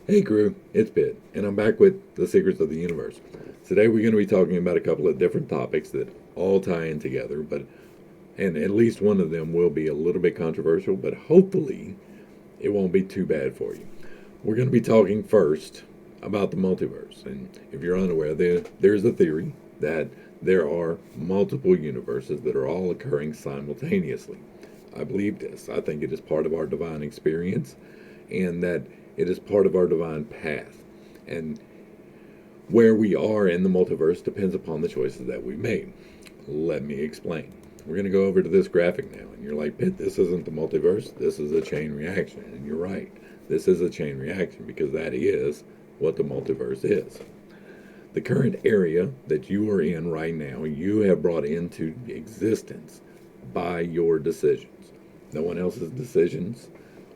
Hey crew, it's Pitt, and I'm back with The Secrets of the Universe. Today we're going to be talking about a couple of different topics that all tie in together, and at least one of them will be a little bit controversial, but hopefully it won't be too bad for you. We're going to be talking first about the multiverse, and if you're unaware, there's a theory that there are multiple universes that are all occurring simultaneously. I believe this. I think it is part of our divine experience, and that it is part of our divine path. And where we are in the multiverse depends upon the choices that we made. Let me explain. We're going to go over to this graphic now, and you're like, Pitt, this isn't the multiverse, this is a chain reaction. And you're right. This is a chain reaction because that is what the multiverse is. The current area that you are in right now, you have brought into existence by your decisions. No one else's decisions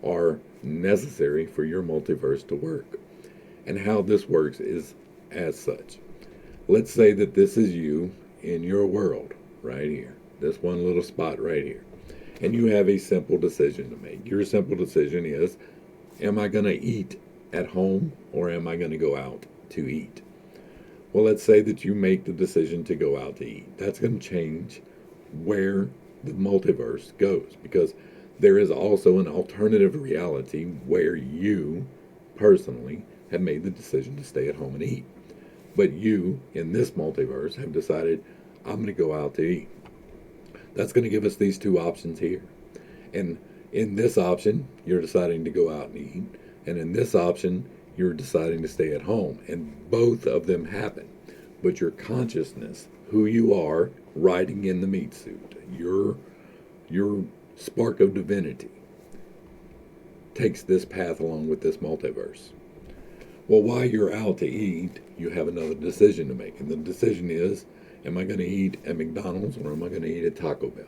are necessary for your multiverse to work. And how this works is as such. Let's say that this is you in your world right here, this one little spot right here. And you have a simple decision to make. Your simple decision is, am I going to eat at home or am I going to go out to eat? Well, let's say that you make the decision to go out to eat. That's going to change where the multiverse goes because there is also an alternative reality where you personally have made the decision to stay at home and eat. But you, in this multiverse, have decided, I'm going to go out to eat. That's going to give us these two options here. And in this option, you're deciding to go out and eat. And in this option, you're deciding to stay at home. And both of them happen. But your consciousness, who you are riding in the meat suit, your spark of divinity, takes this path along with this multiverse. Well, while you're out to eat, you have another decision to make. And the decision is, am I going to eat at McDonald's or am I going to eat at Taco Bell?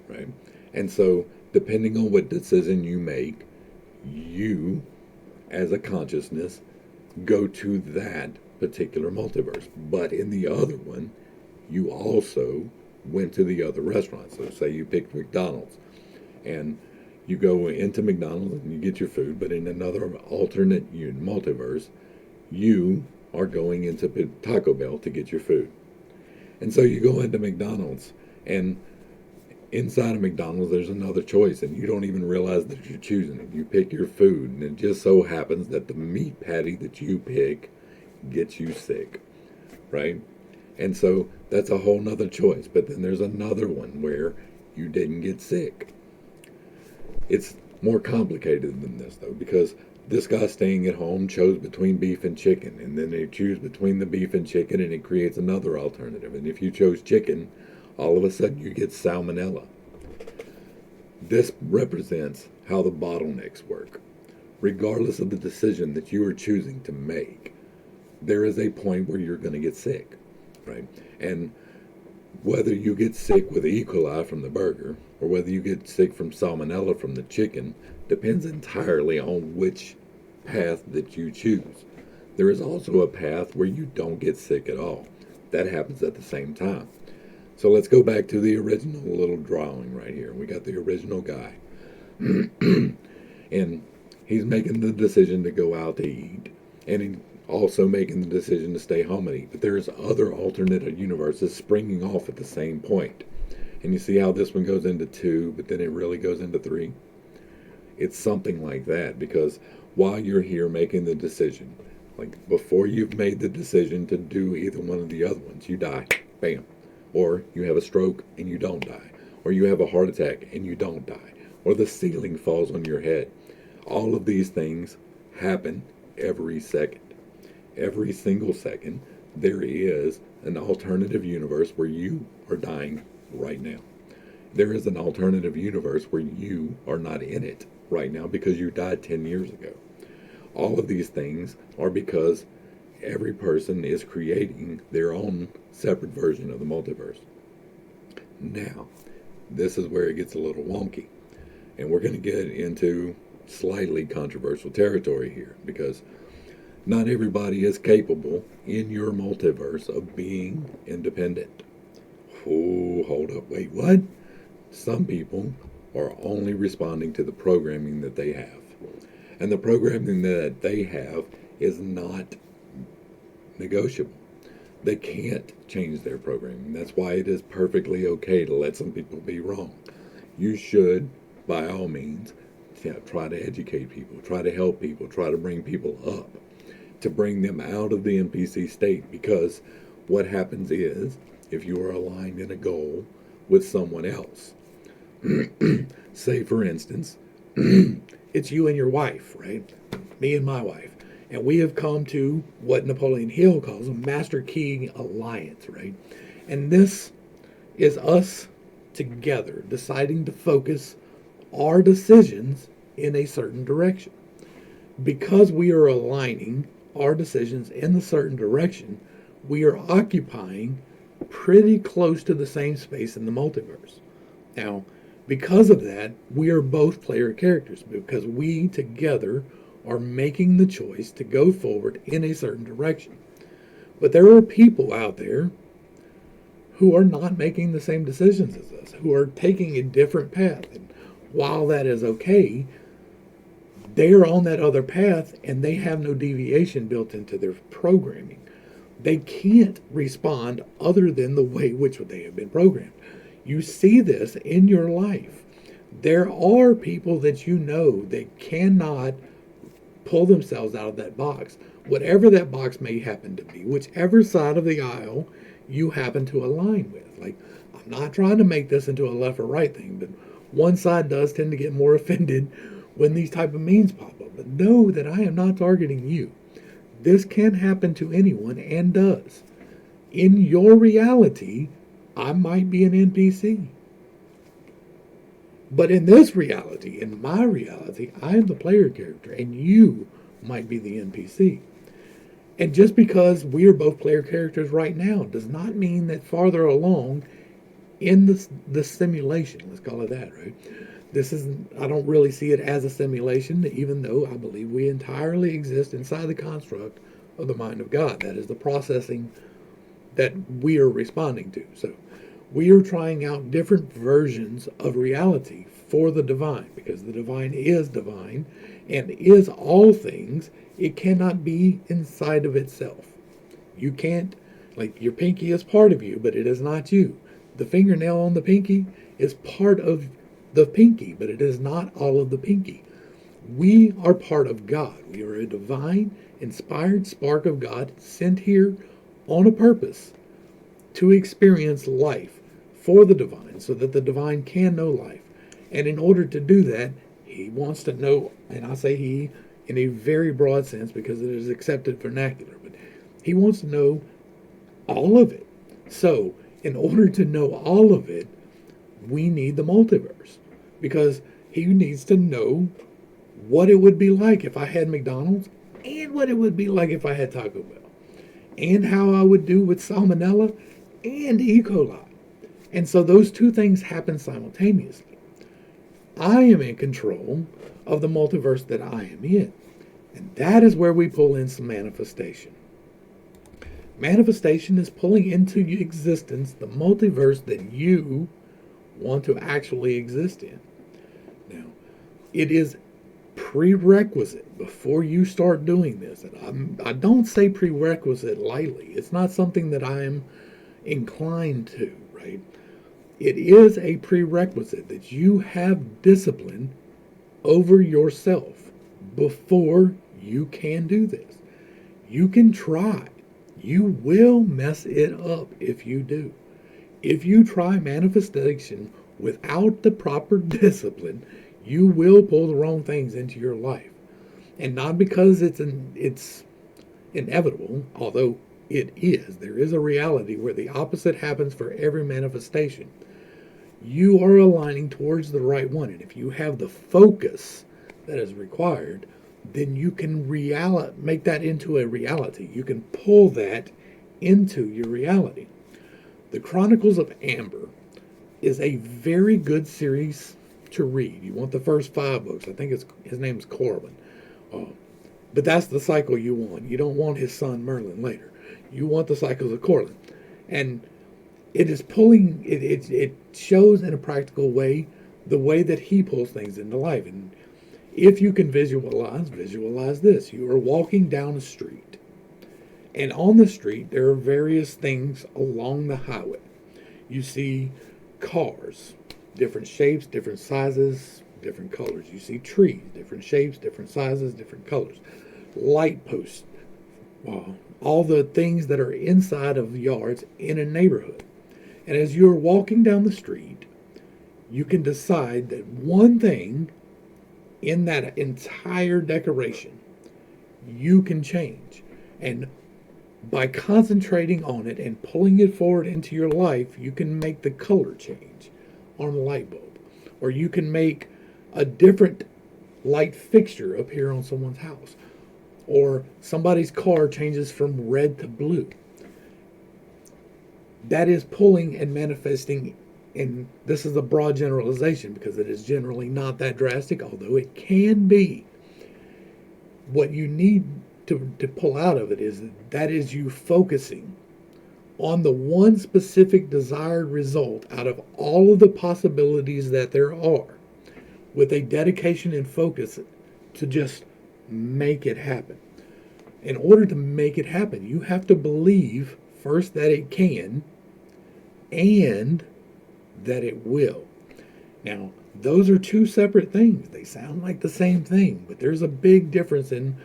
Right? And so, depending on what decision you make, you, as a consciousness, go to that particular multiverse. But in the other one, you also went to the other restaurant. So, say you picked McDonald's and you go into McDonald's and you get your food, but in another alternate multiverse, you are going into Taco Bell to get your food. And so you go into McDonald's, and inside of McDonald's, there's another choice, and you don't even realize that you're choosing it. You pick your food, and it just so happens that the meat patty that you pick gets you sick, right? And so that's a whole nother choice. But then there's another one where you didn't get sick. It's more complicated than this, though, because this guy staying at home chose between beef and chicken, and then they choose between the beef and chicken, and it creates another alternative. And if you chose chicken, all of a sudden you get salmonella. This represents how the bottlenecks work. Regardless of the decision that you are choosing to make, there is a point where you're going to get sick, right? And whether you get sick with E. coli from the burger or whether you get sick from salmonella from the chicken depends entirely on which path that you choose. There is also a path where you don't get sick at all. That happens at the same time. So let's go back to the original little drawing right here. We got the original guy. And he's making the decision to go out to eat. And he also making the decision to stay home and eat. But there's other alternate universes springing off at the same point. And you see how this one goes into 2, but then it really goes into 3? It's something like that because while you're here making the decision, like before you've made the decision to do either one of the other ones, you die. Bam. Or you have a stroke and you don't die. Or you have a heart attack and you don't die. Or the ceiling falls on your head. All of these things happen every second. Every single second, there is an alternative universe where you are dying right now. There is an alternative universe where you are not in it right now because you died 10 years ago. All of these things are because every person is creating their own separate version of the multiverse. Now, this is where it gets a little wonky. And we're going to get into slightly controversial territory here because not everybody is capable in your multiverse of being independent. Oh, hold up. Wait, what? Some people are only responding to the programming that they have. And the programming that they have is not negotiable. They can't change their programming. That's why it is perfectly okay to let some people be wrong. You should, by all means, try to educate people, try to help people, try to bring people up, to bring them out of the NPC state. Because what happens is, if you are aligned in a goal with someone else, say for instance, it's you and your wife, right? Me and my wife. And we have come to what Napoleon Hill calls a master key alliance, right? And this is us together deciding to focus our decisions in a certain direction. Because we are aligning our decisions in a certain direction, we are occupying pretty close to the same space in the multiverse. Now, because of that, we are both player characters, because we together are making the choice to go forward in a certain direction. But there are people out there who are not making the same decisions as us, who are taking a different path. And while that is okay, they are on that other path and they have no deviation built into their programming. They can't respond other than the way which they have been programmed. You see this in your life. There are people that you know that cannot pull themselves out of that box, whatever that box may happen to be, whichever side of the aisle you happen to align with. Like, I'm not trying to make this into a left or right thing, but one side does tend to get more offended when these type of memes pop up. But know that I am not targeting you. This can happen to anyone and does. In your reality, I might be an NPC. But in this reality, in my reality, I am the player character, and you might be the NPC. And just because we are both player characters right now does not mean that farther along in the simulation, let's call it that, right? I don't really see it as a simulation, even though I believe we entirely exist inside the construct of the mind of God. That is the processing that we are responding to. So we are trying out different versions of reality for the divine, because the divine and is all things. It cannot be inside of itself. You can't, like, your pinky is part of you, but it is not you. The fingernail on the pinky is part of the pinky, but it is not all of the pinky. We are part of God. We are a divine, inspired spark of God sent here on a purpose to experience life for the divine, so that the divine can know life. And in order to do that, he wants to know, and I say he in a very broad sense because it is accepted vernacular, but he wants to know all of it. So in order to know all of it, we need the multiverse, because he needs to know what it would be like if I had McDonald's, and what it would be like if I had Taco Bell, and how I would do with salmonella and E. coli. And so those two things happen simultaneously. I am in control of the multiverse that I am in. And that is where we pull in some manifestation. Manifestation is pulling into existence the multiverse that you want to actually exist in. Now, it is prerequisite before you start doing this. And I don't say prerequisite lightly. It's not something that I am inclined to, right? It is a prerequisite that you have discipline over yourself before you can do this. You can try. You will mess it up if you do. If you try manifestation without the proper discipline, you will pull the wrong things into your life. And not because it's inevitable, although it is. There is a reality where the opposite happens for every manifestation. You are aligning towards the right one. And if you have the focus that is required, then you can make that into a reality. You can pull that into your reality. The Chronicles of Amber is a very good series to read. You want the first 5 books. I think his name's Corwin. But that's the cycle you want. You don't want his son Merlin later. You want the cycles of Corwin. And it is pulling, it shows in a practical way the way that he pulls things into life. And If you can visualize this. You are walking down a street, and on the street there are various things along the highway. You see cars, different shapes, different sizes, different colors. You see trees, different shapes, different sizes, different colors. Light posts, all the things that are inside of yards in a neighborhood. And as you're walking down the street, you can decide that one thing in that entire decoration you can change. And by concentrating on it and pulling it forward into your life, you can make the color change on a light bulb. Or you can make a different light fixture appear on someone's house. Or somebody's car changes from red to blue. That is pulling and manifesting, and this is a broad generalization because it is generally not that drastic, although it can be. What you need to pull out of it is that is you focusing on the one specific desired result out of all of the possibilities that there are, with a dedication and focus to just make it happen. In order to make it happen, you have to believe first that it can and that it will. Now, those are two separate things. They sound like the same thing, but there's a big difference in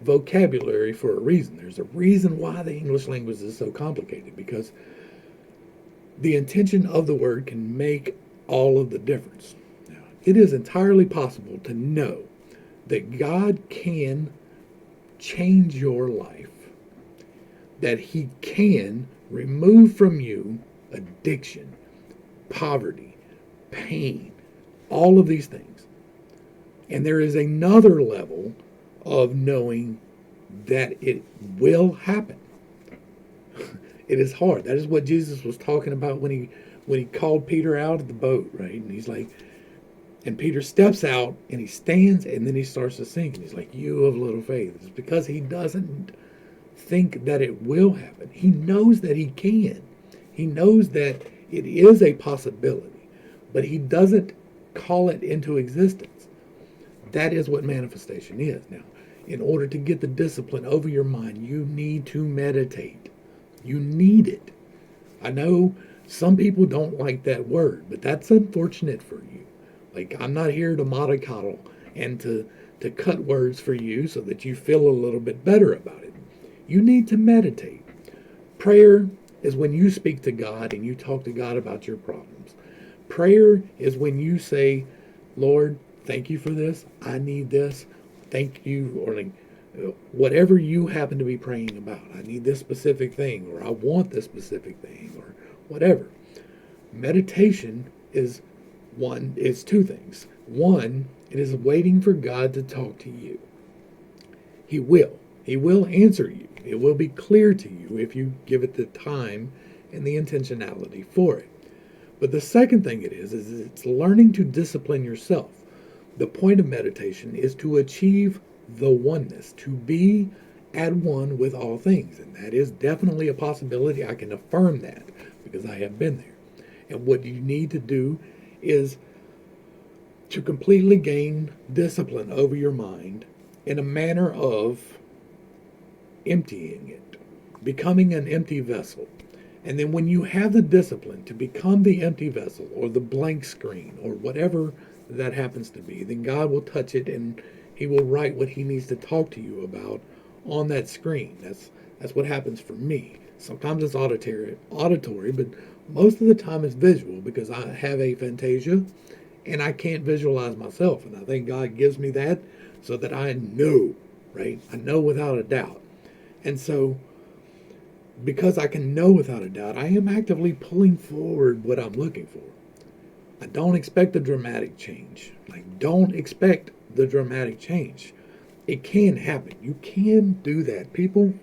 vocabulary for a reason. There's a reason why the English language is so complicated, because the intention of the word can make all of the difference. Now, it is entirely possible to know that God can change your life, that He can remove from you addiction, poverty, pain, all of these things. And there is another level of knowing that it will happen. It is hard. That is what Jesus was talking about when he called Peter out of the boat, right? And he's like, and Peter steps out and he stands and then he starts to sink. And he's like, you of little faith. It's because he doesn't think that it will happen. He knows that he can. He knows that it is a possibility, but he doesn't call it into existence. That is what manifestation is. Now, in order to get the discipline over your mind, you need to meditate. You need it. I know some people don't like that word, but that's unfortunate for you. Like, I'm not here to mollycoddle and to cut words for you so that you feel a little bit better about it. You need to meditate. Prayer is when you speak to God and you talk to God about your problems. Prayer is when you say, Lord, thank you for this. I need this. Thank you. Or like, whatever you happen to be praying about. I need this specific thing, or I want this specific thing, or whatever. Meditation is two things. One, it is waiting for God to talk to you. He will. He will answer you. It will be clear to you if you give it the time and the intentionality for it. But the second thing it is it's learning to discipline yourself. The point of meditation is to achieve the oneness, to be at one with all things. And that is definitely a possibility. I can affirm that because I have been there. And what you need to do is to completely gain discipline over your mind in a manner of emptying it, becoming an empty vessel. And then when you have the discipline to become the empty vessel or the blank screen or whatever that happens to be, then God will touch it and He will write what He needs to talk to you about on that screen. That's what happens for me. Sometimes it's auditory, but most of the time it's visual because I have aphantasia and I can't visualize myself. And I think God gives me that so that I know, right? I know without a doubt. And so, because I can know without a doubt, I am actively pulling forward what I'm looking for. I don't expect a dramatic change. Like, don't expect the dramatic change. It can happen. You can do that. People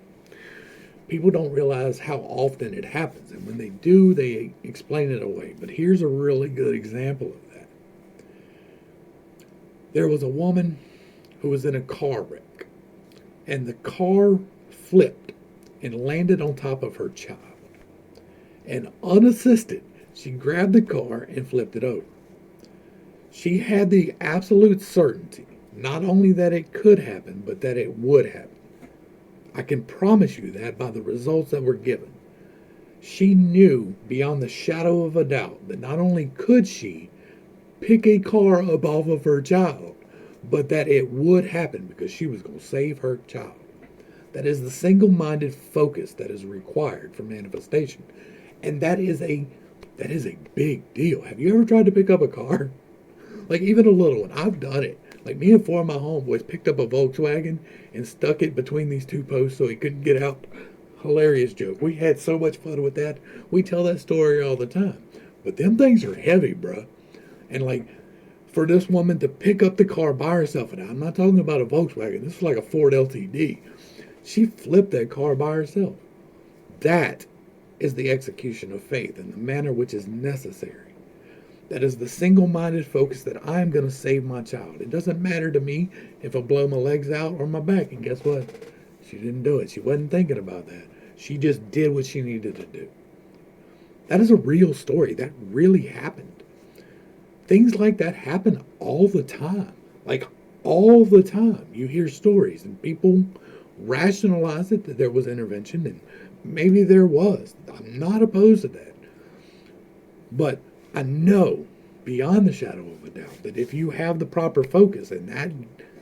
don't realize how often it happens. And when they do, they explain it away. But here's a really good example of that. There was a woman who was in a car wreck. And the car flipped and landed on top of her child. And unassisted, she grabbed the car and flipped it over. She had the absolute certainty Not only that it could happen, but that it would happen. I can promise you that by the results that were given. She knew beyond the shadow of a doubt that not only could she pick a car up off of her child, but that it would happen because she was going to save her child. That is the single-minded focus that is required for manifestation. And that is a big deal. Have you ever tried to pick up a car? Like even a little one. I've done it. Like me and four of my homeboys picked up a Volkswagen and stuck it between these two posts so he couldn't get out. Hilarious joke. We had so much fun with that. We tell that story all the time. But them things are heavy, bruh. And like for this woman to pick up the car by herself, and I'm not talking about a Volkswagen. This is like a Ford LTD. She flipped that car by herself. That is the execution of faith in the manner which is necessary. That is the single-minded focus that I'm going to save my child. It doesn't matter to me if I blow my legs out or my back. And guess what? She didn't do it. She wasn't thinking about that. She just did what she needed to do. That is a real story. That really happened. Things like that happen all the time. Like all the time. You hear stories and people rationalize it that there was intervention, and maybe there was. I'm not opposed to that. But I know beyond the shadow of a doubt that if you have the proper focus, and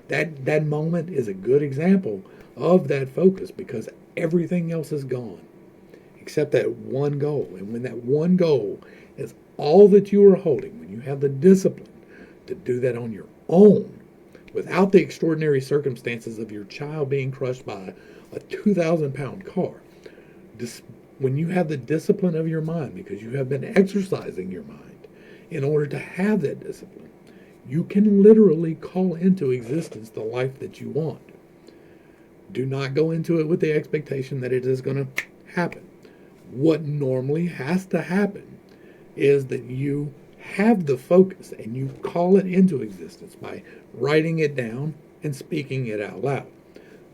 that moment is a good example of that focus, because everything else is gone except that one goal. And when that one goal is all that you are holding, when you have the discipline to do that on your own, without the extraordinary circumstances of your child being crushed by a 2,000-pound car, when you have the discipline of your mind, because you have been exercising your mind in order to have that discipline, you can literally call into existence the life that you want. Do not go into it with the expectation that it is going to happen. What normally has to happen is that you have the focus and you call it into existence by writing it down and speaking it out loud.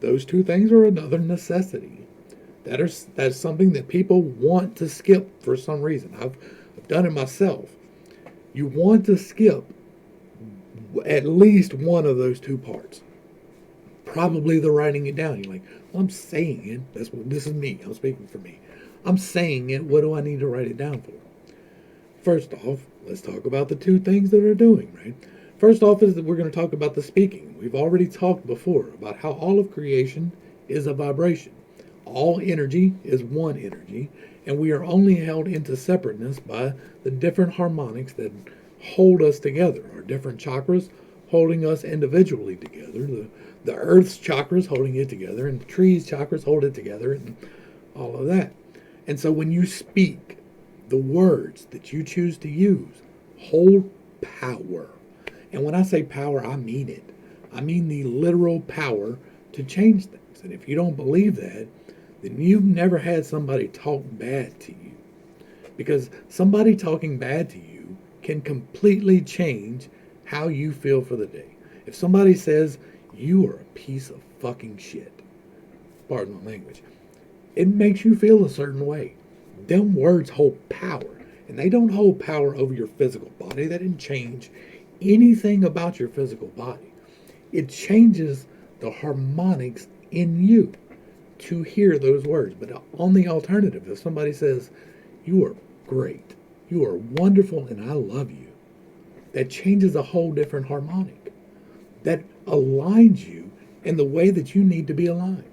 Those two things are another necessity. That's something that people want to skip for some reason. I've done it myself. You want to skip at least one of those two parts. Probably the writing it down. You're like, well, I'm saying it. This is me. I'm speaking for me. I'm saying it. What do I need to write it down for? First off, let's talk about the two things that are doing, right? First off is that we're going to talk about the speaking. We've already talked before about how all of creation is a vibration. All energy is one energy, and we are only held into separateness by the different harmonics that hold us together. Our different chakras holding us individually together. The earth's chakras holding it together, and the trees' chakras hold it together, and all of that. And so when you speak, the words that you choose to use hold power. And when I say power, I mean it. I mean the literal power to change things. And if you don't believe that, then you've never had somebody talk bad to you. Because somebody talking bad to you can completely change how you feel for the day. If somebody says, you are a piece of fucking shit, pardon my language, it makes you feel a certain way. Them words hold power. And they don't hold power over your physical body. They didn't change anything about your physical body. It changes the harmonics in you to hear those words. But on the alternative, if somebody says, you are great, you are wonderful, and I love you, that changes a whole different harmonic. That aligns you in the way that you need to be aligned.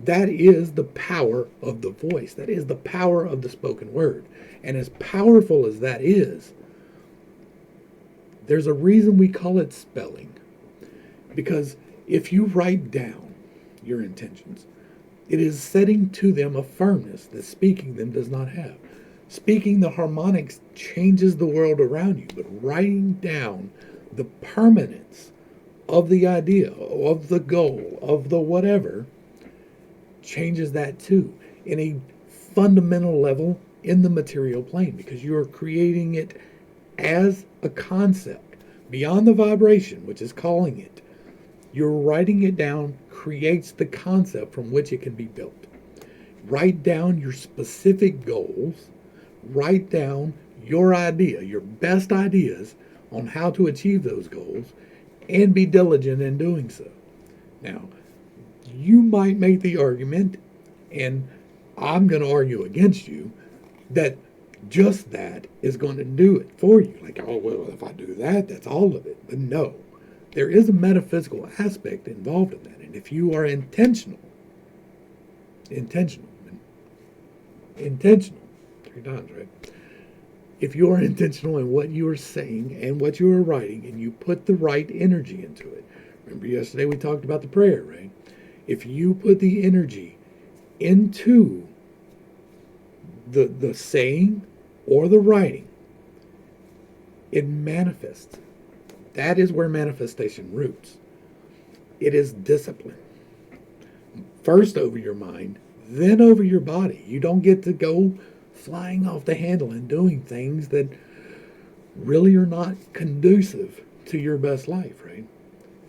That is the power of the voice. That is the power of the spoken word. And as powerful as that is, there's a reason we call it spelling. Because if you write down your intentions, it is setting to them a firmness that speaking them does not have. Speaking the harmonics changes the world around you, but writing down the permanence of the idea, of the goal, of the whatever, changes that too, in a fundamental level in the material plane, because you are creating it as a concept beyond the vibration, which is calling it. You're writing it down creates the concept from which it can be built. Write down your specific goals. Write down your idea, your best ideas on how to achieve those goals, and be diligent in doing so. Now, you might make the argument, and I'm going to argue against you, that just that is going to do it for you. Like, oh, well, if I do that, that's all of it. But no, there is a metaphysical aspect involved in that. And if you are intentional, 3 times, right? If you are intentional in what you are saying and what you are writing, and you put the right energy into it. Remember yesterday we talked about the prayer, right? If you put the energy into the saying or the writing, it manifests. That is where manifestation roots. It is discipline. First over your mind, then over your body. You don't get to go flying off the handle and doing things that really are not conducive to your best life, right?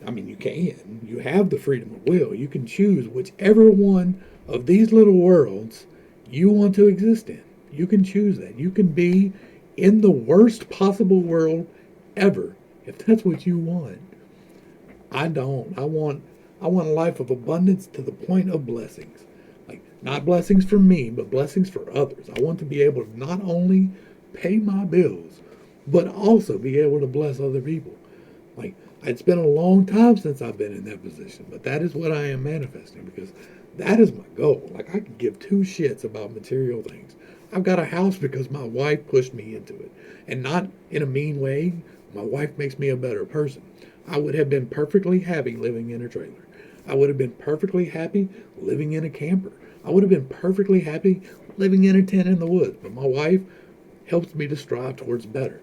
I mean, you can. You have the freedom of will. You can choose whichever one of these little worlds you want to exist in. You can choose that. You can be in the worst possible world ever if that's what you want. I don't. I want a life of abundance to the point of blessings. Like, not blessings for me, but blessings for others. I want to be able to not only pay my bills, but also be able to bless other people. Like, it's been a long time since I've been in that position, but that is what I am manifesting, because that is my goal. Like, I could give two shits about material things. I've got a house because my wife pushed me into it, and not in a mean way. My wife makes me a better person. I would have been perfectly happy living in a trailer. I would have been perfectly happy living in a camper. I would have been perfectly happy living in a tent in the woods. But my wife helps me to strive towards better.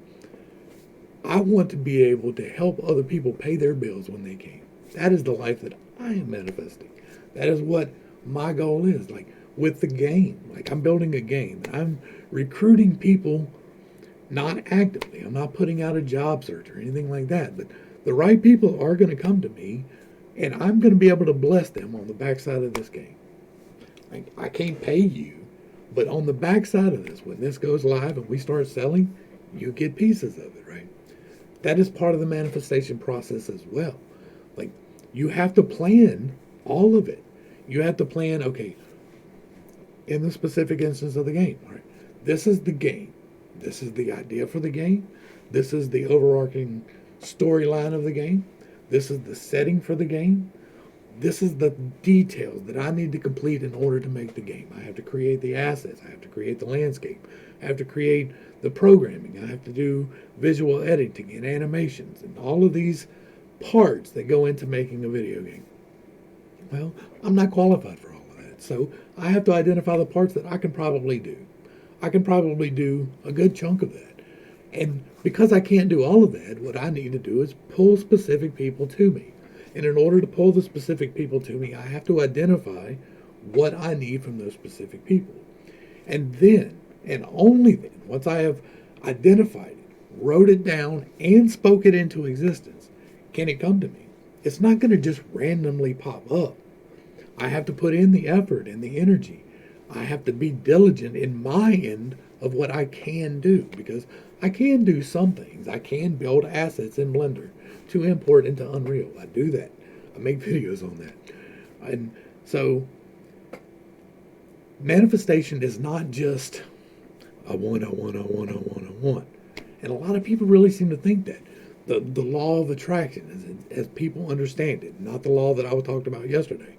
I want to be able to help other people pay their bills when they can. That is the life that I am manifesting. That is what my goal is. Like, with the game. Like, I'm building a game. I'm recruiting people, not actively. I'm not putting out a job search or anything like that. But the right people are going to come to me, and I'm going to be able to bless them on the backside of this game. Like, I can't pay you, but on the backside of this, when this goes live and we start selling, you get pieces of it, right? That is part of the manifestation process as well. Like, you have to plan all of it. You have to plan, okay, in the specific instance of the game, all right, this is the game. This is the idea for the game. This is the overarching storyline of the game. This is the setting for the game. This is the details that I need to complete in order to make the game. I have to create the assets. I have to create the landscape. I have to create the programming. I have to do visual editing and animations and all of these parts that go into making a video game. Well, I'm not qualified for all of that. So I have to identify the parts that I can probably do. I can probably do a good chunk of that. And because I can't do all of that, what I need to do is pull specific people to me. And in order to pull the specific people to me, I have to identify what I need from those specific people. And then, and only then, once I have identified it, wrote it down, and spoke it into existence, can it come to me. It's not going to just randomly pop up. I have to put in the effort and the energy. I have to be diligent in my end of what I can do, because I can do some things. I can build assets in Blender to import into Unreal. I do that. I make videos on that. And so manifestation is not just I want. And a lot of people really seem to think that. The law of attraction, as people understand it, not the law that I talked about yesterday,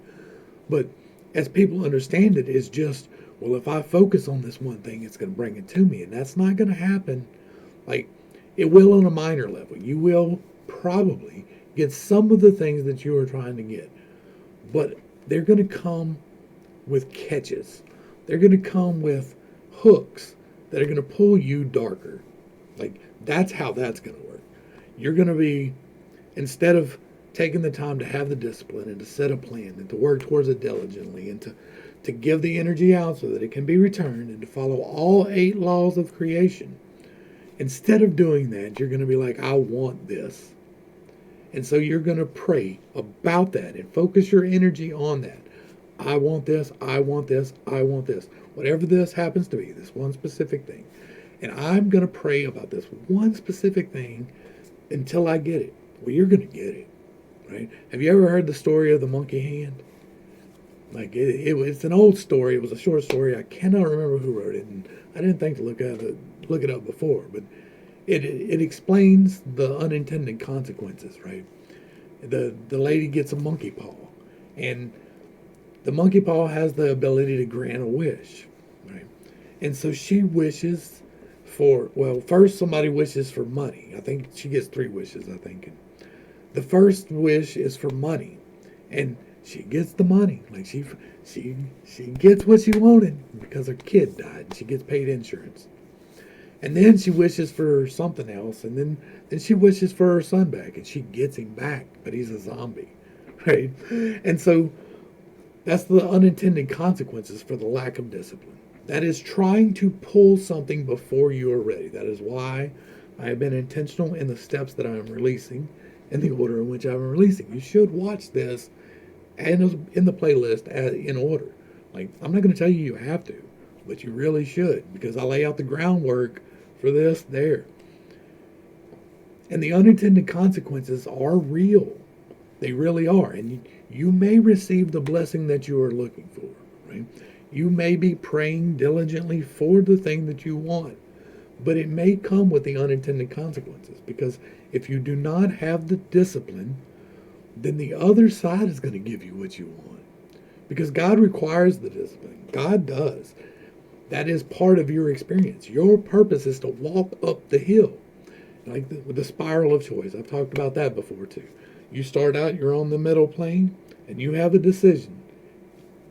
but as people understand it, is just, well, if I focus on this one thing, it's going to bring it to me. And that's not going to happen. Like, it will on a minor level. You will probably get some of the things that you are trying to get, but they're going to come with catches. They're going to come with hooks that are going to pull you darker. Like, that's how that's going to work. You're going to be, instead of taking the time to have the discipline and to set a plan and to work towards it diligently and to give the energy out so that it can be returned and to follow all 8 laws of creation, instead of doing that, you're going to be like, I want this. And so you're going to pray about that and focus your energy on that. I want this, I want this, I want this. Whatever this happens to be, this one specific thing. And I'm going to pray about this one specific thing until I get it. well, you're going to get it, right? Have you ever heard the story of the monkey hand? Like it's an old story. It was a short story. I cannot remember who wrote it, and I didn't think to look it up before. But it explains the unintended consequences, right? The lady gets a monkey paw, and the monkey paw has the ability to grant a wish, right? And so she wishes for, well, first somebody wishes for money. I think she gets 3 wishes. I think. And the first wish is for money, and she gets the money. Like she gets what she wanted because her kid died. She gets paid insurance. And then she wishes for something else, and then she wishes for her son back, and she gets him back, but he's a zombie, right? And so that's the unintended consequences for the lack of discipline. That is trying to pull something before you are ready. That is why I have been intentional in the steps that I am releasing, in the order in which I'm releasing. You should watch this and in the playlist in order. Like, I'm not going to tell you have to, but you really should, because I lay out the groundwork for this there. And the unintended consequences are real. They really are. And you may receive the blessing that you are looking for, right? You may be praying diligently for the thing that you want, but it may come with the unintended consequences, because if you do not have the discipline, then the other side is going to give you what you want, because God requires the discipline. God does. That is part of your experience. Your purpose is to walk up the hill, like with the spiral of choice. I've talked about that before too. You start out, you're on the middle plane, and you have a decision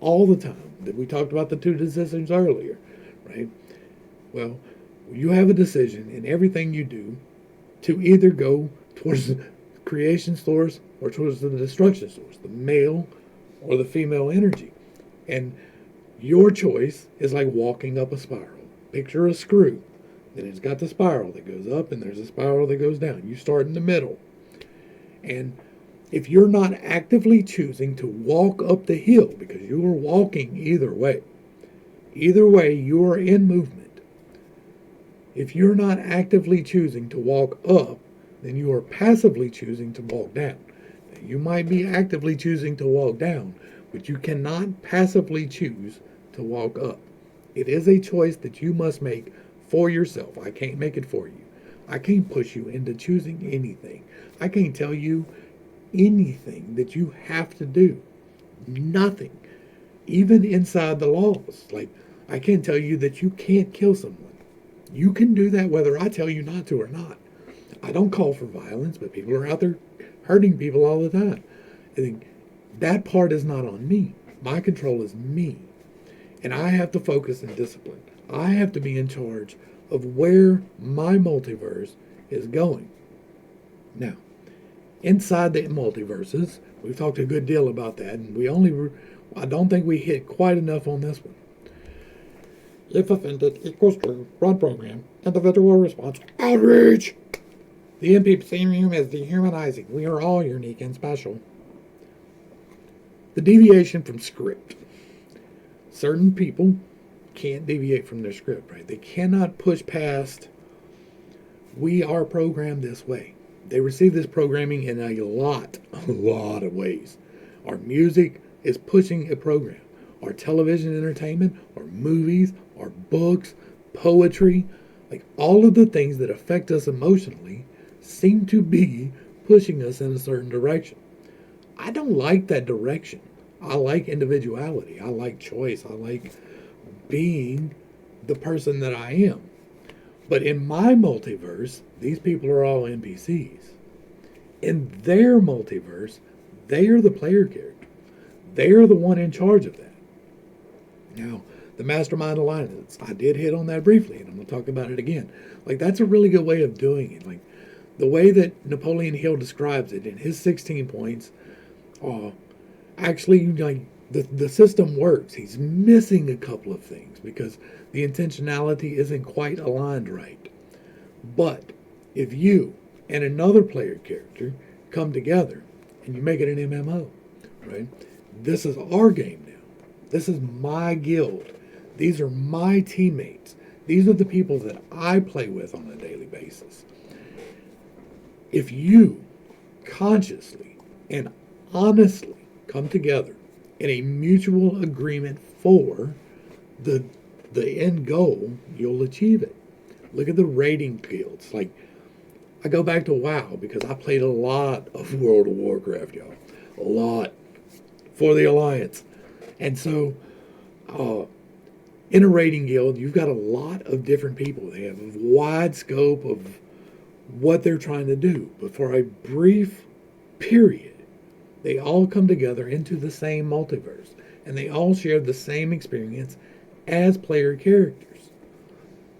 all the time. That we talked about the 2 decisions earlier, right? Well, you have a decision in everything you do to either go towards the creation source or towards the destruction source, the male or the female energy. And your choice is like walking up a spiral. Picture a screw. Then it's got the spiral that goes up, and there's a spiral that goes down. You start in the middle. And if you're not actively choosing to walk up the hill, because you are walking either way you are in movement. If you're not actively choosing to walk up, then you are passively choosing to walk down. Now, you might be actively choosing to walk down, but you cannot passively choose to walk up. It is a choice that you must make for yourself. I can't make it for you. I can't push you into choosing anything. I can't tell you anything that you have to do. Nothing. Even inside the laws. Like, I can't tell you that you can't kill someone. You can do that whether I tell you not to or not. I don't call for violence, but people are out there hurting people all the time. I think that part is not on me. My control is me. And I have to focus and discipline. I have to be in charge of where my multiverse is going. Now, inside the multiverses, we've talked a good deal about that, and I don't think we hit quite enough on this one. If offended equals true, run program, individual response, outreach. The NPC room is dehumanizing. We are all unique and special. The deviation from script. Certain people can't deviate from their script, right? They cannot push past, we are programmed this way. They receive this programming in a lot of ways. Our music is pushing a program. Our television entertainment, our movies, our books, poetry, like all of the things that affect us emotionally seem to be pushing us in a certain direction. I don't like that direction. I like individuality. I like choice. I like being the person that I am. But in my multiverse, these people are all NPCs. In their multiverse, they are the player character. They are the one in charge of that. Now, the mastermind alliance, I did hit on that briefly, and I'm going to talk about it again. Like, that's a really good way of doing it. Like, the way that Napoleon Hill describes it in his 16 points, actually, like, the system works. He's missing a couple of things because the intentionality isn't quite aligned right. But if you and another player character come together and you make it an MMO, right? This is our game now. This is my guild. These are my teammates. These are the people that I play with on a daily basis. If you consciously and honestly come together in a mutual agreement for the end goal, you'll achieve it. Look at the raiding guilds. Like, I go back to WoW because I played a lot of World of Warcraft, y'all. A lot for the Alliance. And so, in a raiding guild, you've got a lot of different people. They have a wide scope of what they're trying to do. But for a brief period, they all come together into the same multiverse. And they all share the same experience as player characters.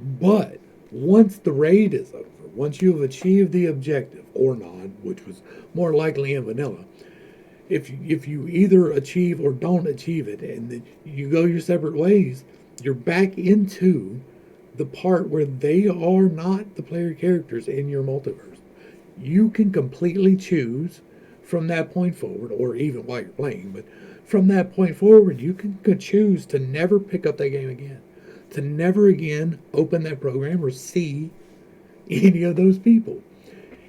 But once the raid is over, once you have achieved the objective, or not, which was more likely in vanilla, if you either achieve or don't achieve it and then you go your separate ways, you're back into the part where they are not the player characters in your multiverse. You can completely choose from that point forward, or even while you're playing, but from that point forward, you can choose to never pick up that game again, to never again open that program or see any of those people.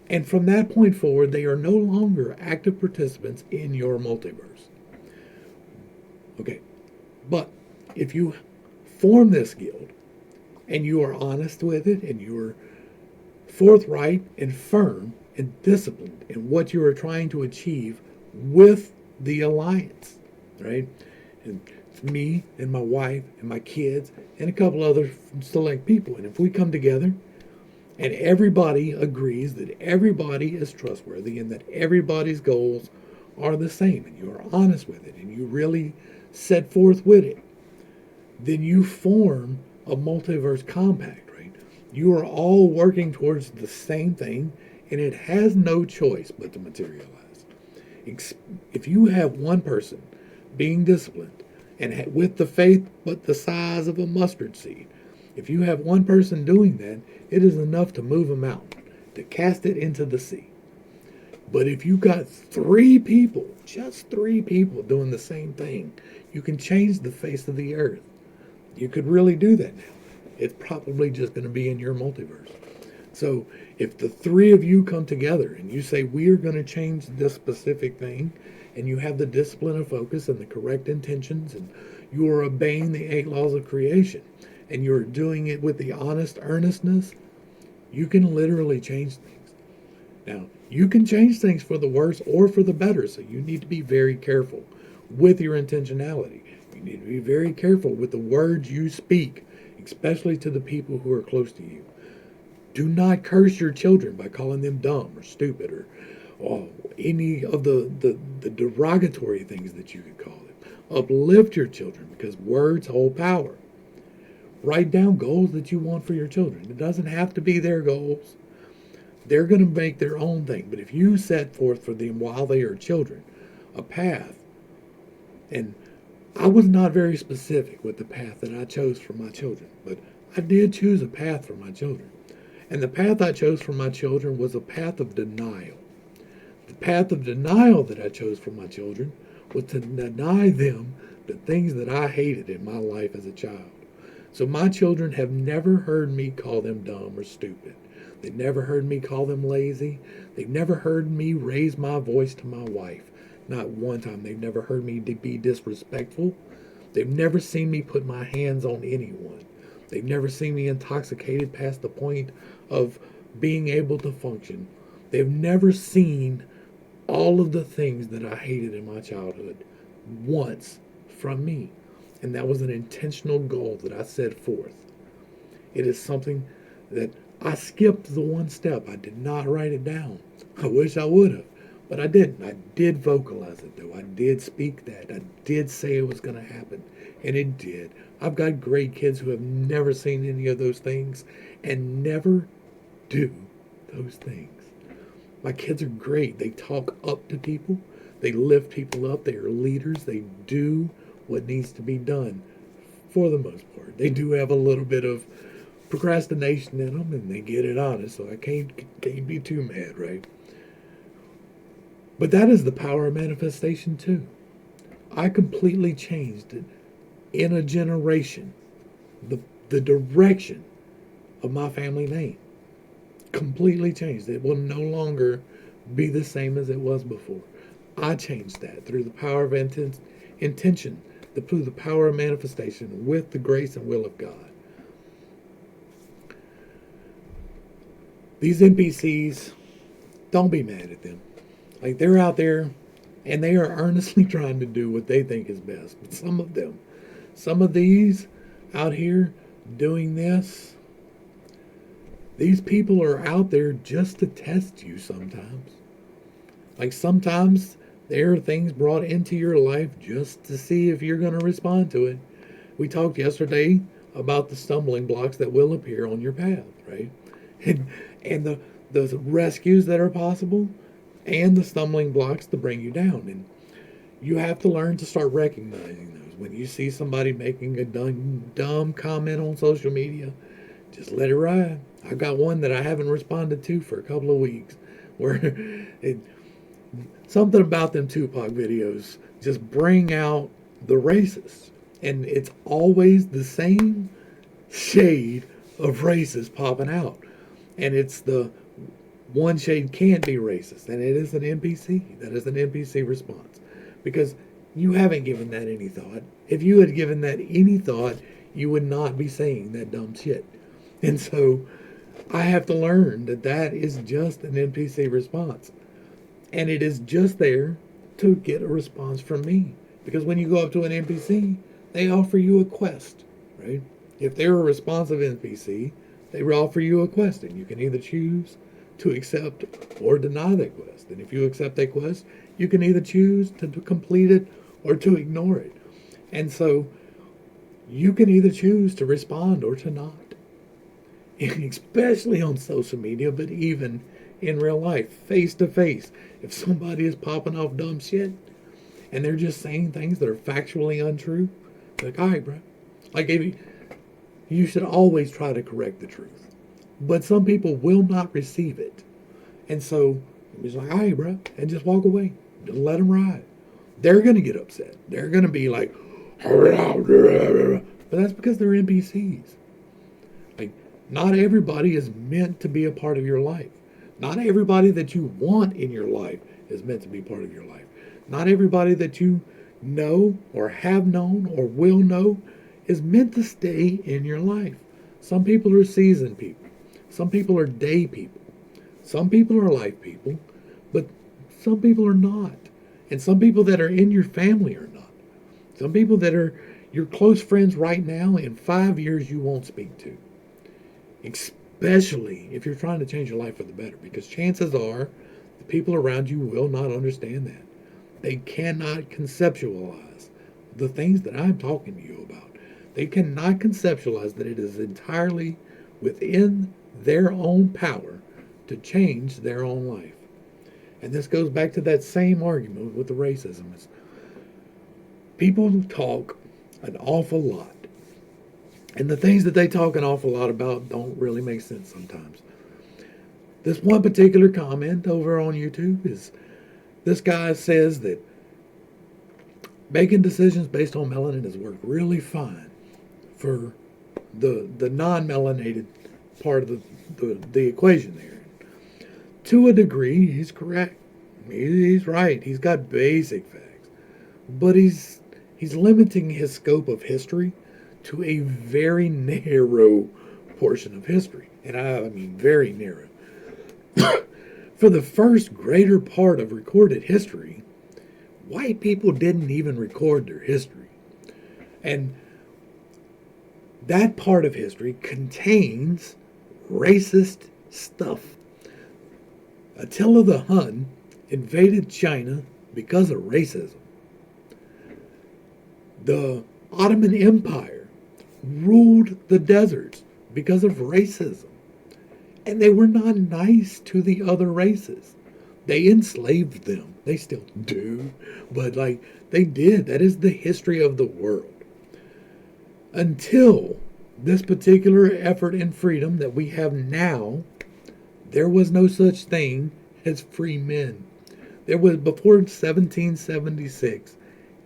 And from that point forward, they are no longer active participants in your multiverse. Okay, but if you form this guild and you are honest with it and you are forthright and firm and disciplined in what you are trying to achieve with the Alliance, right? And it's me and my wife and my kids and a couple other select people. And if we come together and everybody agrees that everybody is trustworthy and that everybody's goals are the same, and you are honest with it, and you really set forth with it, then you form a multiverse compact, right? You are all working towards the same thing, and it has no choice but to materialize. If you have one person being disciplined and with the faith but the size of a mustard seed, if you have one person doing that, it is enough to move a mountain, to cast it into the sea. But if you got three people, just three people doing the same thing, you can change the face of the earth. You could really do that now. It's probably just going to be in your multiverse. So if the three of you come together and you say, we are going to change this specific thing, and you have the discipline of focus and the correct intentions, and you are obeying the 8 laws of creation, and you're doing it with the honest earnestness, you can literally change things. Now, you can change things for the worse or for the better, so you need to be very careful with your intentionality. You need to be very careful with the words you speak, especially to the people who are close to you. Do not curse your children by calling them dumb or stupid or any of the derogatory things that you could call them. Uplift your children, because words hold power. Write down goals that you want for your children. It doesn't have to be their goals. They're going to make their own thing. But if you set forth for them while they are children a path, and I was not very specific with the path that I chose for my children, but I did choose a path for my children. And the path I chose for my children was a path of denial. The path of denial that I chose for my children was to deny them the things that I hated in my life as a child. So my children have never heard me call them dumb or stupid. They've never heard me call them lazy. They've never heard me raise my voice to my wife. Not one time. They've never heard me be disrespectful. They've never seen me put my hands on anyone. They've never seen me intoxicated past the point of being able to function. They've never seen all of the things that I hated in my childhood once from me. And that was an intentional goal that I set forth. It is something that I skipped the one step. I did not write it down. I wish I would have, but I didn't. I did vocalize it, though. I did speak that. I did say it was going to happen, and it did. I've got great kids who have never seen any of those things and never do those things. My kids are great. They talk up to people. They lift people up. They are leaders. They do what needs to be done for the most part. They do have a little bit of procrastination in them, and they get it honest, so I can't be too mad, right? But that is the power of manifestation too. I completely changed it in a generation, the direction of my family name. Completely changed. It will no longer be the same as it was before. I changed that through the power of intention, through the power of manifestation with the grace and will of God. These NPCs, don't be mad at them. Like, they're out there and they are earnestly trying to do what they think is best. But some of these out here doing this, these people are out there just to test you sometimes. Like, sometimes there are things brought into your life just to see if you're going to respond to it. We talked yesterday about the stumbling blocks that will appear on your path, right? And the rescues that are possible and the stumbling blocks to bring you down. And you have to learn to start recognizing those. When you see somebody making a dumb comment on social media, just let it ride. I got one that I haven't responded to for a couple of weeks where something about them Tupac videos just bring out the racists. And it's always the same shade of racist popping out. And it's the one shade can't be racist. And it is an NPC. That is an NPC response. Because you haven't given that any thought. If you had given that any thought, you would not be saying that dumb shit. And so I have to learn that that is just an NPC response. And it is just there to get a response from me. Because when you go up to an NPC, they offer you a quest, right? If they're a responsive NPC, they offer you a quest, and you can either choose to accept or deny that quest. And if you accept that quest, you can either choose to complete it or to ignore it. And so you can either choose to respond or to not. Especially on social media, but even in real life, face to face. If somebody is popping off dumb shit and they're just saying things that are factually untrue, like, all right, bro. Like, you should always try to correct the truth. But some people will not receive it. And so it's like, all right, bro, and just walk away. Just let them ride. They're going to get upset. They're going to be like, but that's because they're NPCs. Like, not everybody is meant to be a part of your life. Not everybody that you want in your life is meant to be part of your life. Not everybody that you know or have known or will know is meant to stay in your life. Some people are season people. Some people are day people. Some people are life people. But some people are not. And some people that are in your family are not. Some people that are your close friends right now, in 5 years you won't speak to. Especially if you're trying to change your life for the better. Because chances are the people around you will not understand that. They cannot conceptualize the things that I'm talking to you about. They cannot conceptualize that it is entirely within their own power to change their own life. And this goes back to that same argument with the racism. People talk an awful lot. And the things that they talk an awful lot about don't really make sense sometimes. This one particular comment over on YouTube is, this guy says that making decisions based on melanin has worked really fine for the non-melanated part of the equation there. To a degree, he's correct. He's right. He's got basic facts. But he's limiting his scope of history to a very narrow portion of history. And I mean very narrow. For the first greater part of recorded history, white people didn't even record their history. And that part of history contains racist stuff. Attila the Hun invaded China because of racism. The Ottoman Empire ruled the deserts because of racism. And they were not nice to the other races. They enslaved them. They still do. But they did. That is the history of the world. Until this particular effort and freedom that we have now, there was no such thing as free men. There was, before 1776,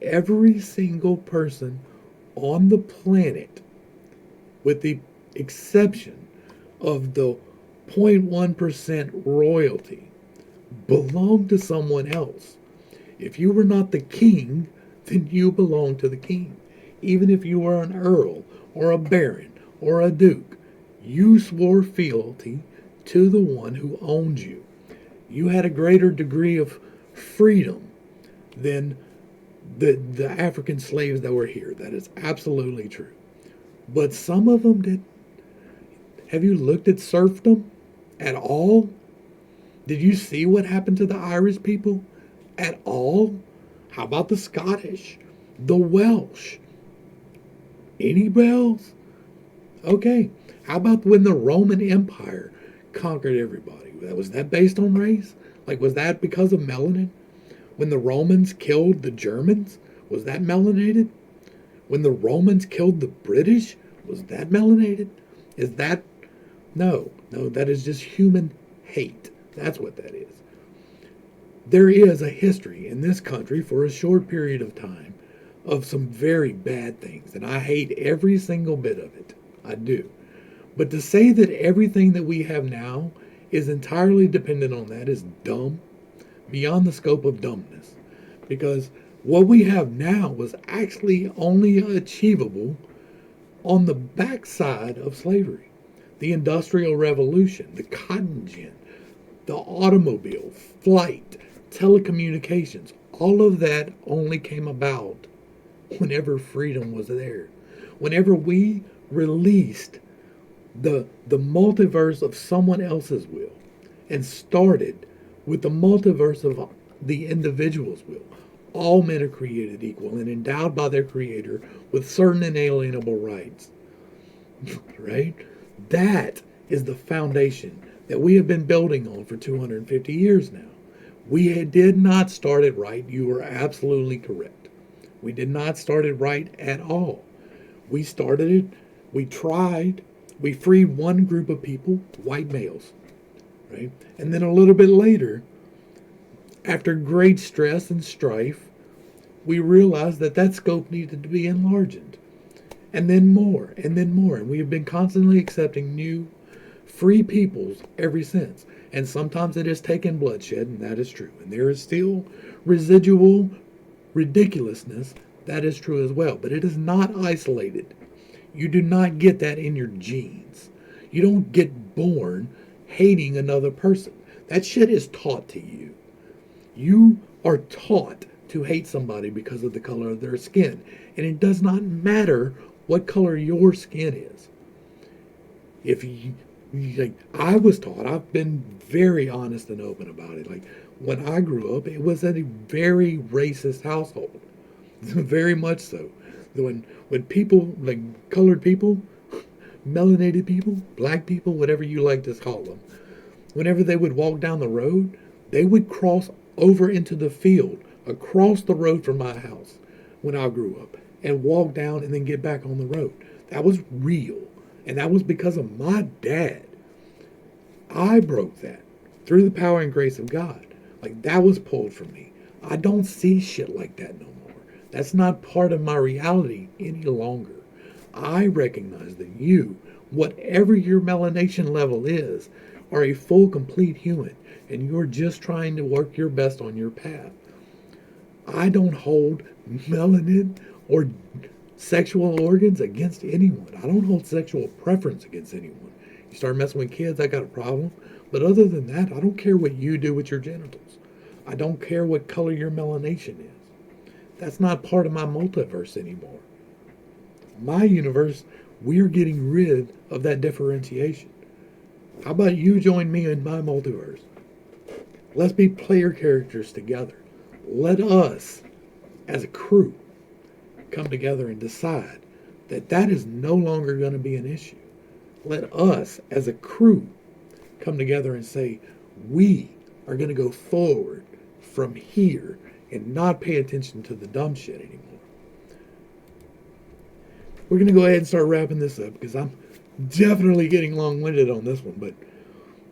every single person on the planet, with the exception of the 0.1% royalty, belonged to someone else. If you were not the king, then you belonged to the king. Even if you were an earl or a baron or a duke, you swore fealty to the one who owned you. You had a greater degree of freedom than the African slaves that were here. That is absolutely true. But some of them did. Have you looked at serfdom at all? Did you see what happened to the Irish people at all? How about the Scottish, the Welsh? Any bells? Okay. How about when the Roman Empire conquered everybody? Was that based on race? Like, was that because of melanin? When the Romans killed the Germans, was that melanated? When the Romans killed the British, was that melanated? Is that? No, that is just human hate. That's what that is. There is a history in this country for a short period of time of some very bad things, and I hate every single bit of it. I do. But to say that everything that we have now is entirely dependent on that is dumb, beyond the scope of dumbness. Because what we have now was actually only achievable on the backside of slavery. The Industrial Revolution, the cotton gin, the automobile, flight, telecommunications, all of that only came about whenever freedom was there. Whenever we released the multiverse of someone else's will and started with the multiverse of the individual's will. All men are created equal and endowed by their creator with certain inalienable rights. Right? That is the foundation that we have been building on for 250 years now. We did not start it right. You are absolutely correct. We did not start it right at all. We started it, we tried, we freed one group of people, white males, right? And then a little bit later, after great stress and strife, we realized that that scope needed to be enlarged. And then more, and then more. And we have been constantly accepting new, free peoples ever since. And sometimes it has taken bloodshed, and that is true. And there is still residual ridiculousness, that is true as well. But it is not isolated. You do not get that in your genes. You don't get born hating another person. That shit is taught to you. You are taught to hate somebody because of the color of their skin. And it does not matter what color your skin is. If you like, I was taught, I've been very honest and open about it. Like, when I grew up, it was a very racist household. Very much so. When people, like colored people, melanated people, black people, whatever you like to call them, whenever they would walk down the road, they would cross over into the field across the road from my house when I grew up and walk down and then get back on the road. That was real. And that was because of my dad. I broke that through the power and grace of God. Like, that was pulled from me. I don't see shit like that no more. That's not part of my reality any longer. I recognize that you, whatever your melanation level is, are a full, complete human, and you're just trying to work your best on your path. I don't hold melanin or sexual organs against anyone. I don't hold sexual preference against anyone. You start messing with kids, I got a problem. But other than that, I don't care what you do with your genitals. I don't care what color your melanation is. That's not part of my multiverse anymore. My universe, we're getting rid of that differentiation. How about you join me in my multiverse? Let's be player characters together. Let us, as a crew, come together and decide that that is no longer going to be an issue. Let us, as a crew, come together and say, we are going to go forward from here and not pay attention to the dumb shit anymore. We're going to go ahead and start wrapping this up because I'm definitely getting long-winded on this one, but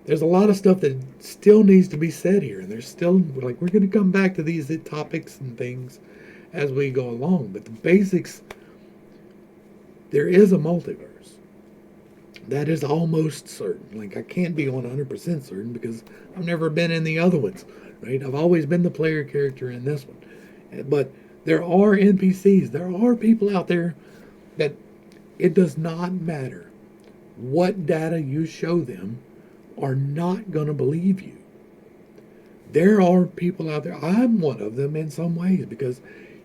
there's a lot of stuff that still needs to be said here, and there's still, like, we're going to come back to these topics and things as we go along, but the basics, there is a multiverse. That is almost certain. Like, I can't be 100% certain because I've never been in the other ones, right? I've always been the player character in this one. But there are NPCs. There are people out there that it does not matter what data you show them, are not going to believe you. There are people out there, I'm one of them in some ways, because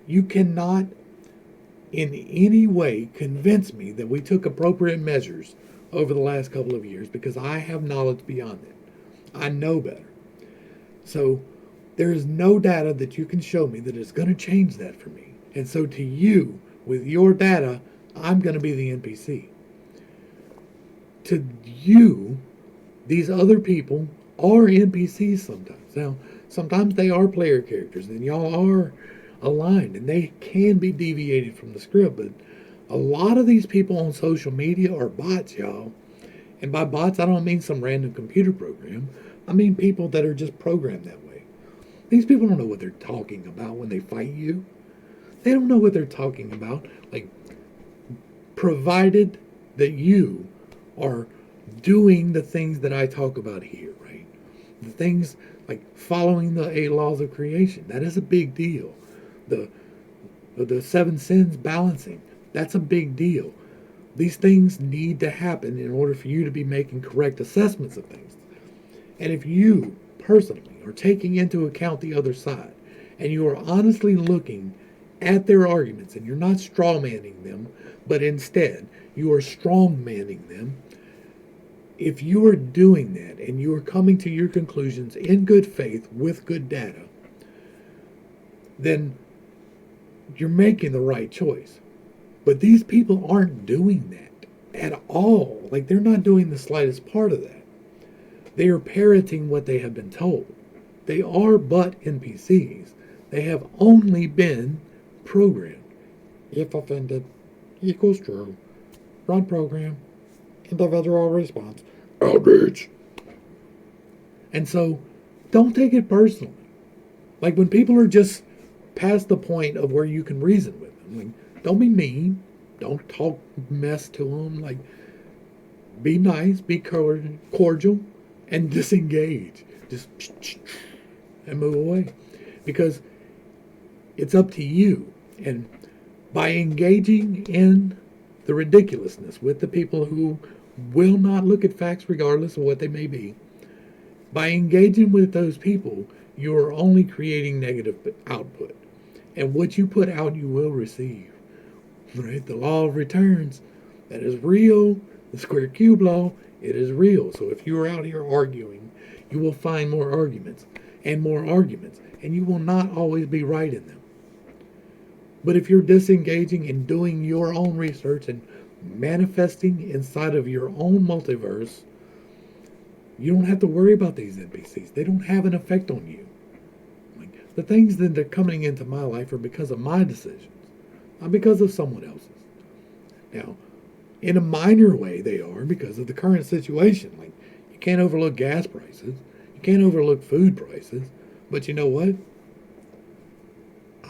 you cannot in any way convince me that we took appropriate measures over the last couple of years, because I have knowledge beyond it. I know better. So there is no data that you can show me that is going to change that for me. And so to you, with your data, I'm going to be the NPC. To you, these other people are NPCs sometimes. Now, sometimes they are player characters, and y'all are aligned, and they can be deviated from the script, but a lot of these people on social media are bots, y'all. And by bots, I don't mean some random computer program. I mean people that are just programmed that way. These people don't know what they're talking about when they fight you. They don't know what they're talking about. Like, provided that you are doing the things that I talk about here, right? The things like following the 8 laws of creation. That is a big deal. The 7 sins balancing. That's a big deal. These things need to happen in order for you to be making correct assessments of things. And if you personally are taking into account the other side, and you are honestly looking at their arguments, and you're not straw manning them, but instead you are strong manning them, if you are doing that and you are coming to your conclusions in good faith with good data, then you're making the right choice. But these people aren't doing that at all. Like, they're not doing the slightest part of that. They are parroting what they have been told. They are but NPCs. They have only been programmed. If offended equals true. Run program. Individual response. Outrage. And so, don't take it personally. Like, when people are just past the point of where you can reason with them, like, don't be mean. Don't talk mess to them. Like, be nice, be cordial, and disengage. Just and move away. Because it's up to you. And by engaging in the ridiculousness with the people who will not look at facts regardless of what they may be, by engaging with those people, you are only creating negative output. And what you put out, you will receive. Right? The law of returns, that is real. The square cube law, it is real. So if you are out here arguing, you will find more arguments, and you will not always be right in them. But if you're disengaging and doing your own research and manifesting inside of your own multiverse, you don't have to worry about these NPCs. They don't have an effect on you. Like, the things that are coming into my life are because of my decisions, not because of someone else's. Now, in a minor way, they are because of the current situation. Like, you can't overlook gas prices. You can't overlook food prices. But you know what?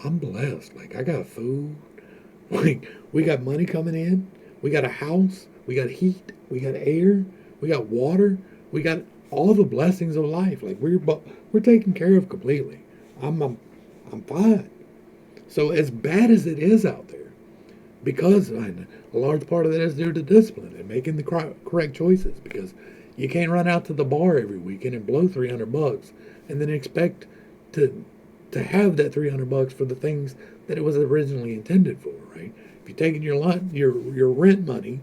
I'm blessed. Like, I got food. Like, we got money coming in. We got a house. We got heat. We got air. We got water. We got all the blessings of life. Like, we're taken care of completely. I'm fine. So as bad as it is out there, because a large part of that is due to discipline and making the correct choices, because you can't run out to the bar every weekend and blow $300 and then expect to have that $300 for the things that it was originally intended for, right? If you're taking your rent money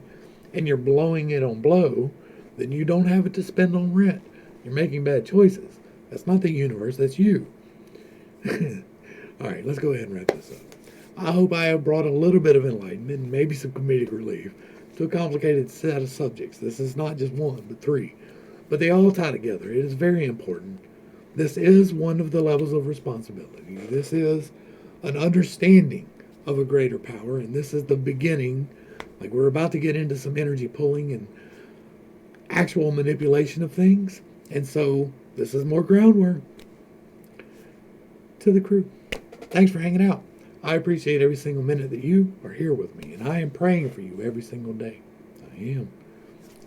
and you're blowing it on blow, then you don't have it to spend on rent. You're making bad choices. That's not the universe, that's you. All right, let's go ahead and wrap this up. I hope I have brought a little bit of enlightenment and maybe some comedic relief to a complicated set of subjects. This is not just one, but 3. But they all tie together. It is very important. This is one of the levels of responsibility. This is an understanding of a greater power, and this is the beginning. Like, we're about to get into some energy pulling and actual manipulation of things. And so this is more groundwork. To the crew, thanks for hanging out. I appreciate every single minute that you are here with me, and I am praying for you every single day. I am.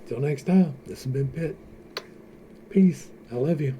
Till next time, this has been Pitt. Peace. I love you.